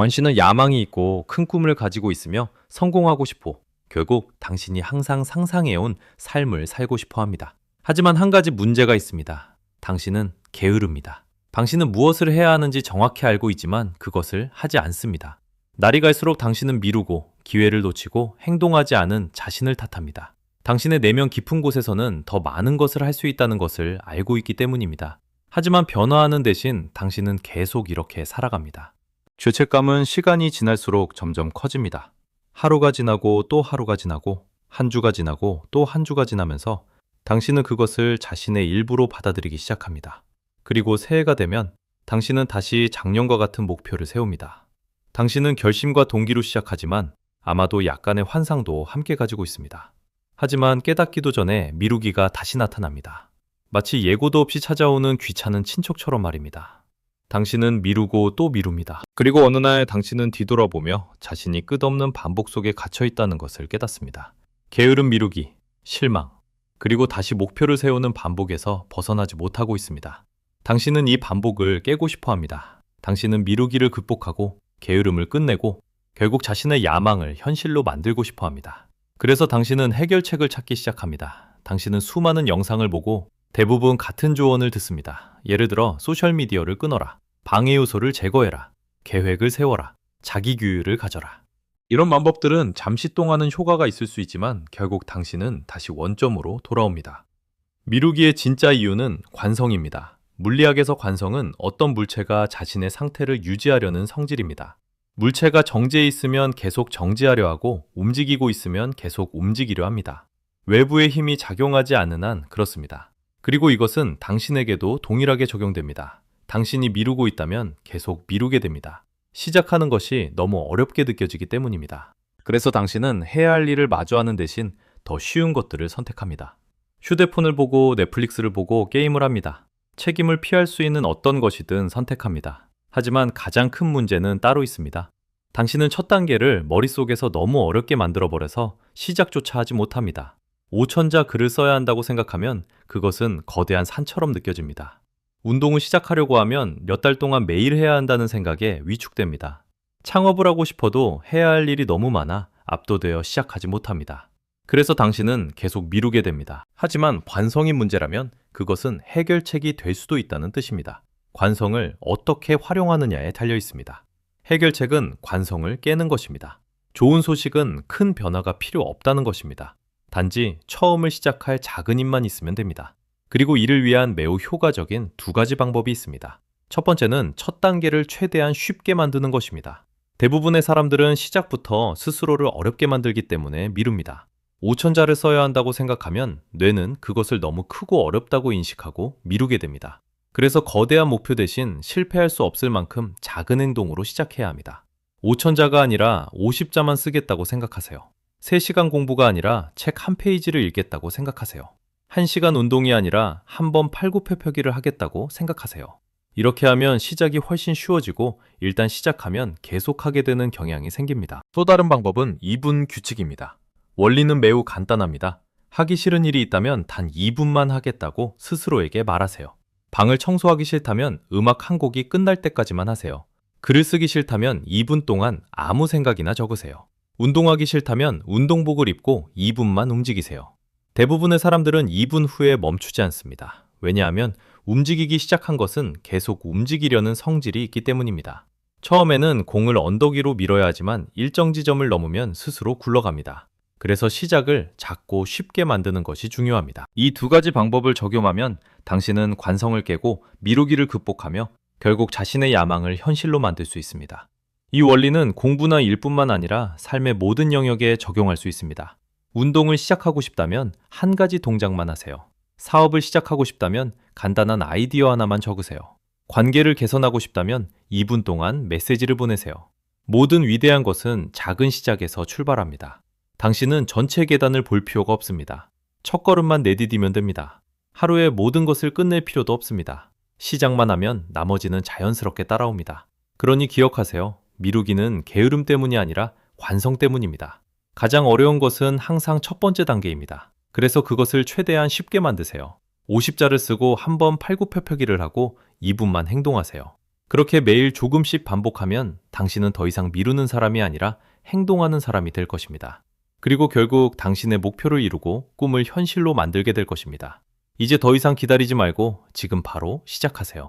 원씨는 야망이 있고 큰 꿈을 가지고 있으며 성공하고 싶어. 결국 당신이 항상 상상해온 삶을 살고 싶어 합니다. 하지만 한 가지 문제가 있습니다. 당신은 게으릅니다. 당신은 무엇을 해야 하는지 정확히 알고 있지만 그것을 하지 않습니다. 날이 갈수록 당신은 미루고 기회를 놓치고 행동하지 않은 자신을 탓합니다. 당신의 내면 깊은 곳에서는 더 많은 것을 할 수 있다는 것을 알고 있기 때문입니다. 하지만 변화하는 대신 당신은 계속 이렇게 살아갑니다. 죄책감은 시간이 지날수록 점점 커집니다. 하루가 지나고 또 하루가 지나고 한 주가 지나고 또 한 주가 지나면서 당신은 그것을 자신의 일부로 받아들이기 시작합니다. 그리고 새해가 되면 당신은 다시 작년과 같은 목표를 세웁니다. 당신은 결심과 동기로 시작하지만 아마도 약간의 환상도 함께 가지고 있습니다. 하지만 깨닫기도 전에 미루기가 다시 나타납니다. 마치 예고도 없이 찾아오는 귀찮은 친척처럼 말입니다. 당신은 미루고 또 미룹니다. 그리고 어느 날 당신은 뒤돌아보며 자신이 끝없는 반복 속에 갇혀 있다는 것을 깨닫습니다. 게으름 미루기, 실망, 그리고 다시 목표를 세우는 반복에서 벗어나지 못하고 있습니다. 당신은 이 반복을 깨고 싶어 합니다. 당신은 미루기를 극복하고 게으름을 끝내고 결국 자신의 야망을 현실로 만들고 싶어 합니다. 그래서 당신은 해결책을 찾기 시작합니다. 당신은 수많은 영상을 보고 대부분 같은 조언을 듣습니다. 예를 들어 소셜미디어를 끊어라, 방해 요소를 제거해라, 계획을 세워라, 자기 규율을 가져라. 이런 방법들은 잠시 동안은 효과가 있을 수 있지만 결국 당신은 다시 원점으로 돌아옵니다. 미루기의 진짜 이유는 관성입니다. 물리학에서 관성은 어떤 물체가 자신의 상태를 유지하려는 성질입니다. 물체가 정지해 있으면 계속 정지하려 하고 움직이고 있으면 계속 움직이려 합니다. 외부의 힘이 작용하지 않는 한 그렇습니다. 그리고 이것은 당신에게도 동일하게 적용됩니다. 당신이 미루고 있다면 계속 미루게 됩니다. 시작하는 것이 너무 어렵게 느껴지기 때문입니다. 그래서 당신은 해야 할 일을 마주하는 대신 더 쉬운 것들을 선택합니다. 휴대폰을 보고 넷플릭스를 보고 게임을 합니다. 책임을 피할 수 있는 어떤 것이든 선택합니다. 하지만 가장 큰 문제는 따로 있습니다. 당신은 첫 단계를 머릿속에서 너무 어렵게 만들어버려서 시작조차 하지 못합니다. 5천자 글을 써야 한다고 생각하면 그것은 거대한 산처럼 느껴집니다. 운동을 시작하려고 하면 몇 달 동안 매일 해야 한다는 생각에 위축됩니다. 창업을 하고 싶어도 해야 할 일이 너무 많아 압도되어 시작하지 못합니다. 그래서 당신은 계속 미루게 됩니다. 하지만 관성이 문제라면 그것은 해결책이 될 수도 있다는 뜻입니다. 관성을 어떻게 활용하느냐에 달려 있습니다. 해결책은 관성을 깨는 것입니다. 좋은 소식은 큰 변화가 필요 없다는 것입니다. 단지 처음을 시작할 작은 힘만 있으면 됩니다. 그리고 이를 위한 매우 효과적인 두 가지 방법이 있습니다. 첫 번째는 첫 단계를 최대한 쉽게 만드는 것입니다. 대부분의 사람들은 시작부터 스스로를 어렵게 만들기 때문에 미룹니다. 5천자를 써야 한다고 생각하면 뇌는 그것을 너무 크고 어렵다고 인식하고 미루게 됩니다. 그래서 거대한 목표 대신 실패할 수 없을 만큼 작은 행동으로 시작해야 합니다. 5천자가 아니라 50자만 쓰겠다고 생각하세요. 3시간 공부가 아니라 책 한 페이지를 읽겠다고 생각하세요. 1시간 운동이 아니라 한 번 팔굽혀펴기를 하겠다고 생각하세요. 이렇게 하면 시작이 훨씬 쉬워지고 일단 시작하면 계속하게 되는 경향이 생깁니다. 또 다른 방법은 2분 규칙입니다. 원리는 매우 간단합니다. 하기 싫은 일이 있다면 단 2분만 하겠다고 스스로에게 말하세요. 방을 청소하기 싫다면 음악 한 곡이 끝날 때까지만 하세요. 글을 쓰기 싫다면 2분 동안 아무 생각이나 적으세요. 운동하기 싫다면 운동복을 입고 2분만 움직이세요. 대부분의 사람들은 2분 후에 멈추지 않습니다. 왜냐하면 움직이기 시작한 것은 계속 움직이려는 성질이 있기 때문입니다. 처음에는 공을 언덕 위로 밀어야 하지만 일정 지점을 넘으면 스스로 굴러갑니다. 그래서 시작을 작고 쉽게 만드는 것이 중요합니다. 이 두 가지 방법을 적용하면 당신은 관성을 깨고 미루기를 극복하며 결국 자신의 야망을 현실로 만들 수 있습니다. 이 원리는 공부나 일뿐만 아니라 삶의 모든 영역에 적용할 수 있습니다. 운동을 시작하고 싶다면 한 가지 동작만 하세요. 사업을 시작하고 싶다면 간단한 아이디어 하나만 적으세요. 관계를 개선하고 싶다면 2분 동안 메시지를 보내세요. 모든 위대한 것은 작은 시작에서 출발합니다. 당신은 전체 계단을 볼 필요가 없습니다. 첫 걸음만 내디디면 됩니다. 하루에 모든 것을 끝낼 필요도 없습니다. 시작만 하면 나머지는 자연스럽게 따라옵니다. 그러니 기억하세요. 미루기는 게으름 때문이 아니라 관성 때문입니다. 가장 어려운 것은 항상 첫 번째 단계입니다. 그래서 그것을 최대한 쉽게 만드세요. 50자를 쓰고 한 번 팔굽혀펴기를 하고 2분만 행동하세요. 그렇게 매일 조금씩 반복하면 당신은 더 이상 미루는 사람이 아니라 행동하는 사람이 될 것입니다. 그리고 결국 당신의 목표를 이루고 꿈을 현실로 만들게 될 것입니다. 이제 더 이상 기다리지 말고 지금 바로 시작하세요.